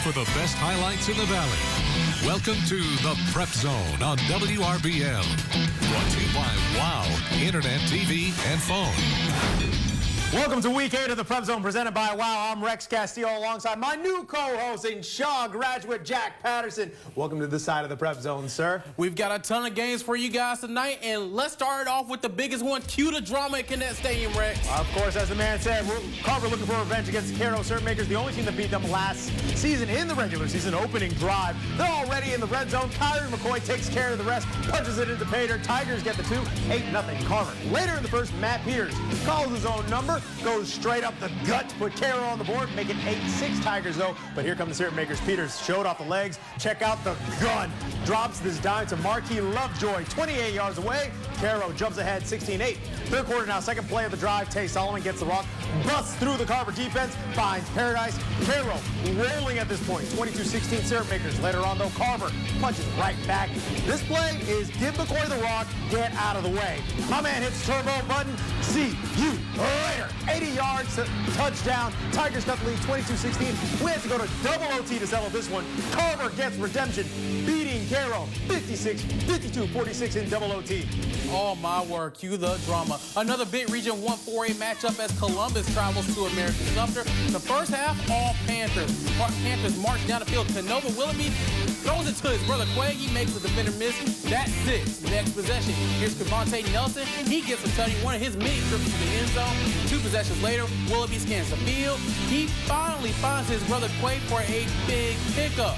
for the best highlights in the Valley. Welcome to the Prep Zone on WRBL. Brought to you by WOW, Internet, TV, and phone. Welcome to Week 8 of the Prep Zone presented by WOW. I'm Rex Castillo alongside my new co-host and Shaw graduate Jack Patterson. Welcome to this side of the Prep Zone, sir. We've got a ton of games for you guys tonight, and let's start it off with the biggest one. Cue the drama at Connect Stadium, Rex. Of course, as the man said, we're looking for revenge against the Cairo Syrup Makers, the only team that beat them last season in the regular season opening drive. They're already in the red zone. Kyrie McCoy takes care of the rest, punches it into Pater. Tigers get the 2, 8-0 Carver. Later in the first, Matt Peters calls his own number, goes straight up the gut to put Cairo on the board, make it 8-6 Tigers though. But here come the Syrup Makers. Peters showed off the legs. Check out the gun. Drops this dime to Marquis Lovejoy, 28 yards away. Cairo jumps ahead 16-8. Third quarter now, second play of the drive. Tay Solomon gets the rock, busts through the Carver defense, finds Paradise. Cairo rolling at this point, 22-16 Syrup Makers. Later on though, Carver punches right back. This play is give McCoy the rock, get out of the way. My man hits the turbo button. See you later. 80 yards, touchdown. Tigers cut the lead 22-16. We have to go to double OT to settle this one. Carver gets redemption, beating Cairo 56-52-46 in double OT. Oh my word, cue the drama. Another big Region 1-4A matchup as Columbus travels to American Sumter. The first half, all Panthers. Panthers march down the field. Canova Willoughby throws it to his brother Quay. He makes the defender miss. That's 6. Next possession. Here's Cavante Nelson. He gets a touch, one of his many trips to the end zone. 2 possessions later, Willoughby scans the field. He finally finds his brother Quay for a big pickup.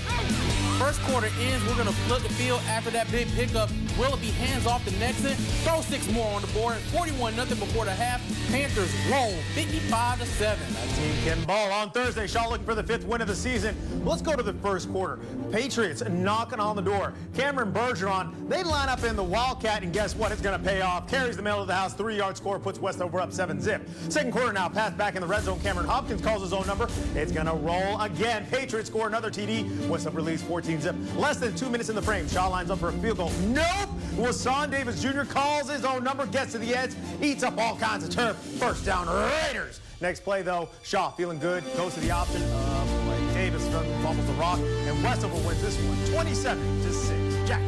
First quarter ends, we're going to flip the field after that big pickup. Willoughby hands off the Nexon, throws 6 more on the board, 41-0 before the half. Panthers roll 55-7. That team can ball. On Thursday, Shaw looking for the 5th win of the season. Let's go to the first quarter. Patriots knocking on the door. Cameron Bergeron, they line up in the Wildcat, and guess what? It's going to pay off. Carries the middle of the house, 3-yard score, puts Westover up 7-zip. Second quarter now, pass back in the red zone. Cameron Hopkins calls his own number. It's going to roll again. Patriots score another TD. Westover leads 14-zip. Less than 2 minutes in the frame. Shaw lines up for a field goal. Nope! Wasson Davis Jr. calls his own number, gets to the edge, eats up all kinds of turf. First down, Raiders. Next play, though, Shaw feeling good, goes to the option. Davis fumbles the rock, and Westover wins this one, 27-6. Jack.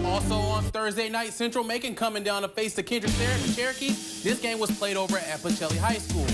Also on Thursday night, Central Macon coming down to face the Kendrick Cherokee. This game was played over at Pacelli High School.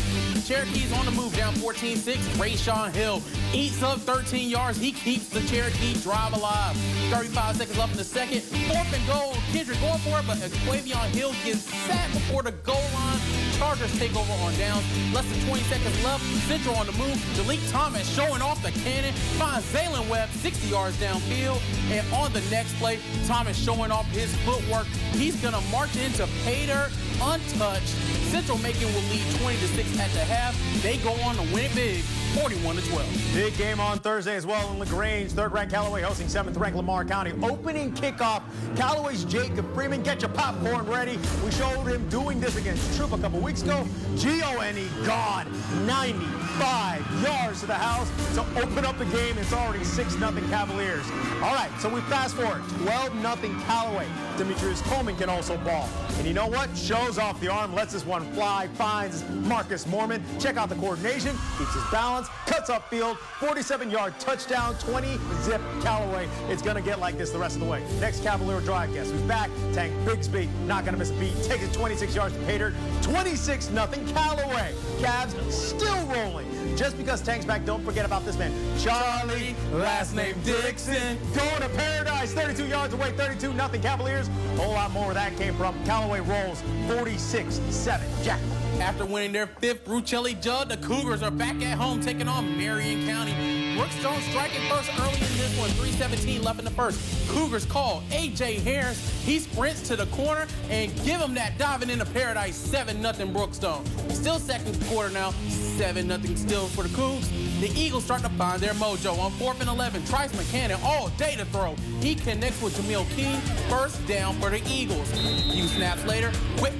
Cherokee's on the move, down 14-6. Rayshawn Hill eats up 13 yards. He keeps the Cherokee drive alive. 35 seconds left in the second. 4th and goal. Kendrick going for it, but Quavion Hill gets sacked before the goal line. Chargers take over on downs. Less than 20 seconds left. Central on the move. Jalik Thomas showing off the cannon. Finds Zaylen Webb 60 yards downfield. And on the next play, Thomas showing off his footwork. He's going to march into Pater untouched. Central Macon will lead 20-6 at the half. They go on to win it big, 41-12. Big game on Thursday as well in LaGrange. 3rd-ranked Callaway hosting 7th-ranked Lamar County. Opening kickoff. Callaway's Jacob Freeman. Get your popcorn ready. We showed him doing this against Troop a couple weeks ago. G-O-N-E gone. 95 yards to the house to open up the game. It's already 6-0 Cavaliers. All right, so we fast forward. 12-0 Callaway. Demetrius Coleman can also ball. And you know what? Shows off the arm, lets this one fly, finds Marcus Mormon. Check out the coordination, keeps his balance, cuts upfield, 47-yard touchdown, 20-zip Callaway. It's going to get like this the rest of the way. Next Cavalier drive, guess who's back? Tank Bigsby, not going to miss a beat. Takes it 26 yards to Pater. 26-0 Callaway. Cavs still rolling. Just because Tank's back, don't forget about this man. Charlie, last name Dixon. Going to Paradise, 32 yards away, 32-0 Cavaliers. A whole lot more where that came from. Callaway rolls 46-7. Jack. After winning their 5th Ruchelli Judd, the Cougars are back at home taking on Marion County. Brookstone striking first early in this one, 3:17 left in the first. Cougars call A.J. Harris. He sprints to the corner and give him that diving into Paradise, 7-0 Brookstone. Still second quarter now, 7-0 still for the Cougs. The Eagles start to find their mojo on 4th and 11. Trice McCannon all day to throw. He connects with Jamil King. First down for the Eagles. A few snaps later, quick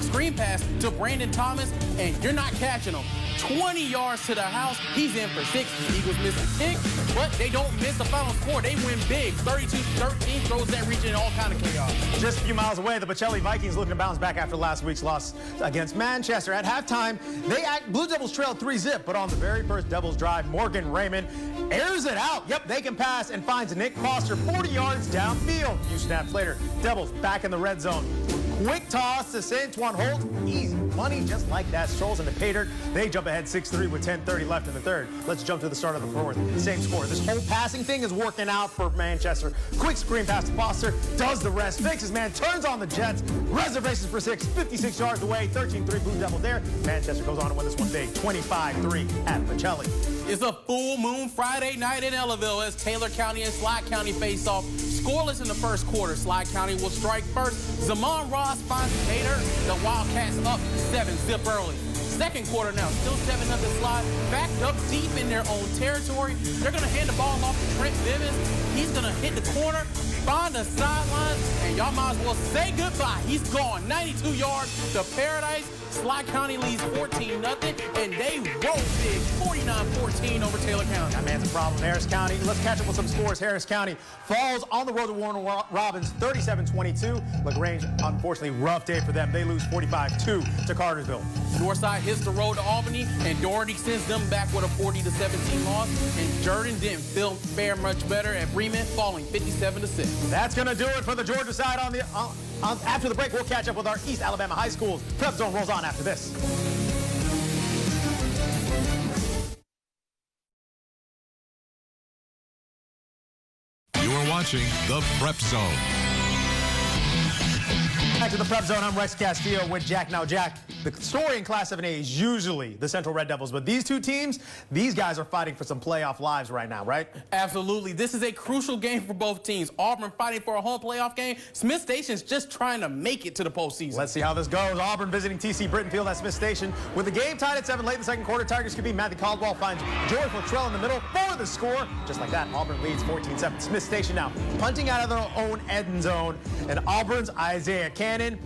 screen pass to Brandon Thomas, and you're not catching him. 20 yards to the house. He's in for 6. Eagles miss a kick, but they don't miss the final score. They win big. 32-13 throws that region in all kind of chaos. Just a few miles away, the Pacelli Vikings looking to bounce back after last week's loss against Manchester. At halftime, Blue Devils trailed 3-0, but on the very first Devils drive, Morgan Raymond airs it out. Yep, they can pass and finds Nick Foster 40 yards downfield. A few snaps later, Devils back in the red zone. Quick toss to Santuan Holt. Easy money just like that. Strolls into pay dirt. They jump ahead 6-3 with 10:30 left in the third. Let's jump to the start of the fourth. Same score. This whole passing thing is working out for Manchester. Quick screen pass to Foster. Does the rest. Fakes his man. Turns on the Jets. Reservations for 6. 56 yards away. 13-3 Blue Devils there. Manchester goes on to win this one big. 25-3 at Pacelli. It's a full moon Friday night in Ellaville as Taylor County and Slide County face off. Scoreless in the first quarter. Slide County will strike first. Zaman Ross finds Tater. The Wildcats up 7-0 early. Second quarter now, still 7-0 Slide. Backed up deep in their own territory. They're going to hand the ball off to Trent Bivens. He's going to hit the corner, find the sideline, and y'all might as well say goodbye. He's gone. 92 yards to paradise. Slide County leads 14-0, and they roll big, 49-14 over Taylor County. That man's a problem. Harris County. Let's catch up with some scores. Harris County falls on the road to Warner Robins, 37-22. LaGrange, unfortunately, rough day for them. They lose 45-2 to Cartersville. Northside hits the road to Albany, and Doherty sends them back with a 40-17 loss. And Jordan didn't fare much better at Bremen, falling 57-6. That's going to do it for the Georgia side. After the break, we'll catch up with our East Alabama high schools. PrepZone rolls on after this. You are watching the Prep Zone. Back to the Prep Zone. I'm Rex Castillo with Jack. Now, Jack, the story in Class 7A is usually the Central Red Devils, but these two teams, these guys are fighting for some playoff lives right now, right? Absolutely. This is a crucial game for both teams. Auburn fighting for a home playoff game. Smith Station's just trying to make it to the postseason. Let's see how this goes. Auburn visiting TC Brittenfield at Smith Station. With the game tied at 7 late in the second quarter, Tigers QB Matthew Caldwell finds Joy Futrell in the middle for the score. Just like that, Auburn leads 14-7. Smith Station now punting out of their own end zone, and Auburn's Isaiah Cannon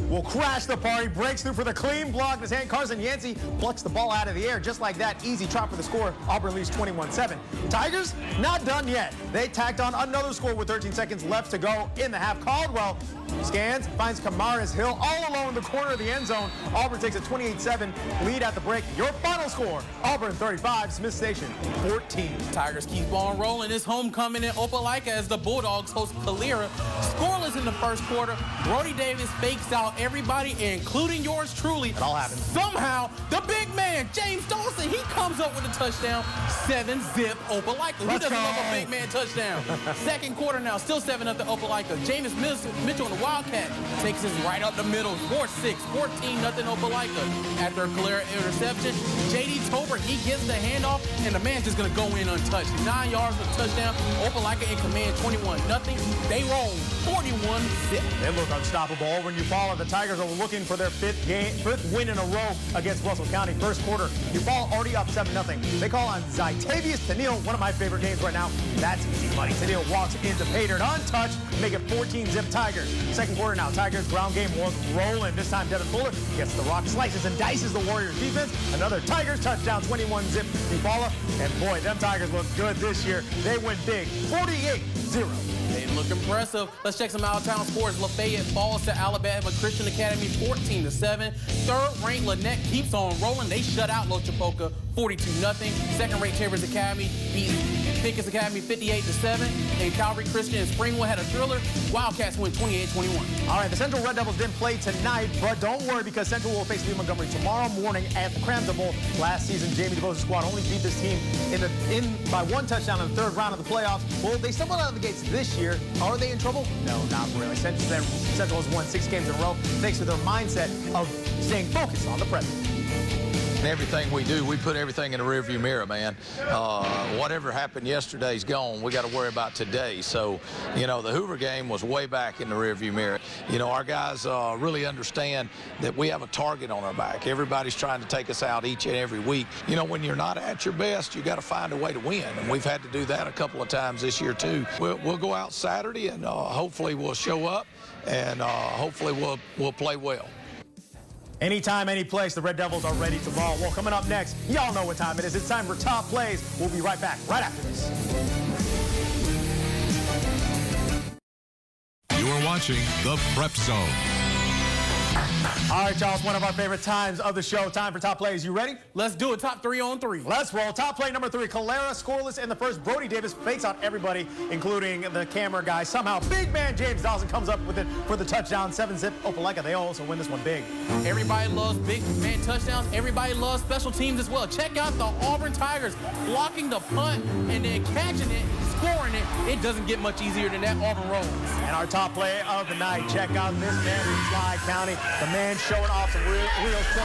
will crash the party, breaks through for the clean block in his hand. Carson Yancey plucks the ball out of the air just like that. Easy trot for the score. Auburn leads 21-7. Tigers, not done yet. They tacked on another score with 13 seconds left to go in the half. Caldwell scans, finds Kamaris Hill all alone in the corner of the end zone. Auburn takes a 28-7 lead at the break. Your final score, Auburn 35, Smith Station 14. Tigers keep on rolling. It's homecoming in Opelika as the Bulldogs host Calera. Scoreless in the first quarter. Brody Davis fakes out everybody, including yours truly. It all happened. Somehow, the big man, James Dawson, he comes up with a touchdown. 7-zip Opelika. Who doesn't love a big man touchdown? Second quarter now, still 7-0 to Opelika. Jameis Mitchell and the Wildcat takes us right up the middle. 4-6, 14-0 Opelika. After a Calera interception, J.D. Tober, he gets the handoff, and the man's just going to go in untouched. 9 yards for the touchdown. Opelika in command, 21-0. They roll 41-zip. They look unstoppable. When you follow, the Tigers are looking for their fifth win in a row against Russell County. First quarter, you fall already up 7-0. They call on Zytavius Tennille, one of my favorite games right now. That's easy money. Tennille walks into pay dirt untouched, make it 14-zip Tigers. Second quarter now, Tigers ground game was rolling. This time, Devin Fuller gets the rock, slices and dices the Warriors defense. Another Tigers touchdown, 21-zip Eufaula. And boy, them Tigers look good this year. They win big, 48-0. They look impressive. Let's check some out-of-town scores. Lafayette falls to Alabama Christian Academy 14-7. Third-ranked Lynette keeps on rolling. They shut out Lochapoka 42-0. Second-ranked Tabor's Academy beat Pickens Academy 58-7. And Calvary Christian and Springwood had a thriller. Wildcats win 28-21. All right, the Central Red Devils didn't play tonight, but don't worry because Central will face Lee Montgomery tomorrow morning at the Cramsville Bowl. Last season, Jamie DeBose's squad only beat this team by one touchdown in the third round of the playoffs. Well, they stumbled out of the gates this year. Are they in trouble? No, not really. Central has won 6 games in a row thanks to their mindset of staying focused on the present. Everything we do, we put everything in the rearview mirror, man. Whatever happened yesterday's gone. We got to worry about today. So, you know, the Hoover game was way back in the rearview mirror. You know, our guys really understand that we have a target on our back. Everybody's trying to take us out each and every week. You know, when you're not at your best, you got to find a way to win. And we've had to do that a couple of times this year, too. We'll go out Saturday, and hopefully we'll show up, and hopefully we'll play well. Anytime, any place, the Red Devils are ready to ball. Well, coming up next, y'all know what time it is. It's time for Top Plays. We'll be right back right after this. You are watching the Prep Zone. All right, y'all, it's one of our favorite times of the show. Time for Top Plays. You ready? Let's do it. Top 3 on 3. Let's roll. Top play number 3. Calera scoreless in the first. Brody Davis fakes out everybody, including the camera guy. Somehow, big man James Dawson comes up with it for the touchdown. 7-zip. Opelika, they also win this one big. Everybody loves big man touchdowns. Everybody loves special teams as well. Check out the Auburn Tigers blocking the punt and then catching it, scoring it. It doesn't get much easier than that. Auburn rolls. And our top play of the night. Check out this man in Slide County. The man showing off some real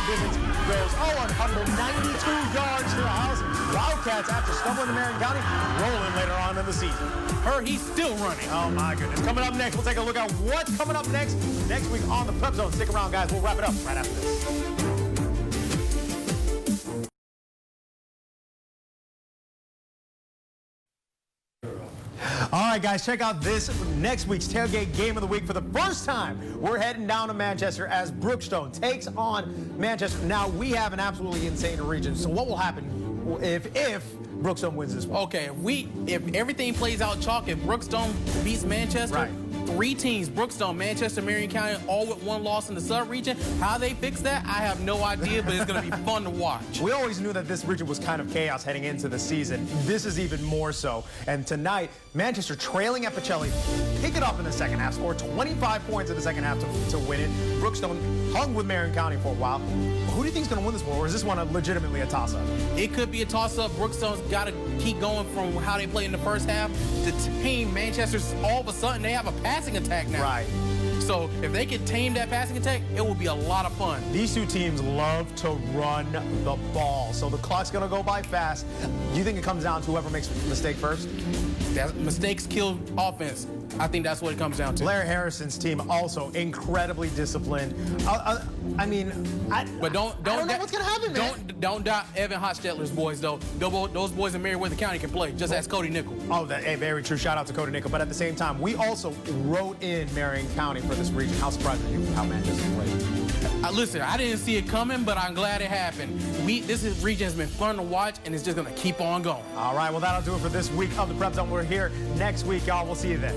business. Goes 192 yards to the house. Wildcats, after stumbling to Marion County, rolling later on in the season. He's still running. Oh, my goodness. Coming up next, we'll take a look at what's coming up next week on the Prep Zone. Stick around, guys. We'll wrap it up right after this. All right, guys, check out this next week's Tailgate Game of the Week. For the first time, we're heading down to Manchester as Brookstone takes on Manchester. Now, we have an absolutely insane region, so what will happen if Brookstone wins this one? Okay, if everything plays out chalk, if Brookstone beats Manchester, right. 3 teams, Brookstone, Manchester, Marion County, all with 1 loss in the sub-region. How they fix that, I have no idea, but it's going to be fun to watch. We always knew that this region was kind of chaos heading into the season. This is even more so. And tonight, Manchester trailing at Pacelli, pick it up in the second half, scored 25 points in the second half to win it. Brookstone hung with Marion County for a while. Who do you think is going to win this one, or is this one legitimately a toss-up? It could be a toss-up. Brookstone's got to keep going from how they played in the first half. The team, Manchester's, all of a sudden, they have a passing attack now. Right. So if they can tame that passing attack, it will be a lot of fun. These two teams love to run the ball, so the clock's going to go by fast. Do you think it comes down to whoever makes a mistake first? Mistakes kill offense. I think that's what it comes down to. Larry Harrison's team also incredibly disciplined. I don't know what's going to happen, man. Don't doubt Evan Hochstetler's boys, though. Those boys in Meriwether County can play, just as Cody Nickel. Oh, very true. Shout out to Cody Nickel. But at the same time, we also wrote in Marion County for this region. How surprised are you how Manchester played? Listen, I didn't see it coming, but I'm glad it happened. This region has been fun to watch, and it's just going to keep on going. All right, well, that'll do it for this week of the Prep Zone. We're here next week, y'all. We'll see you then.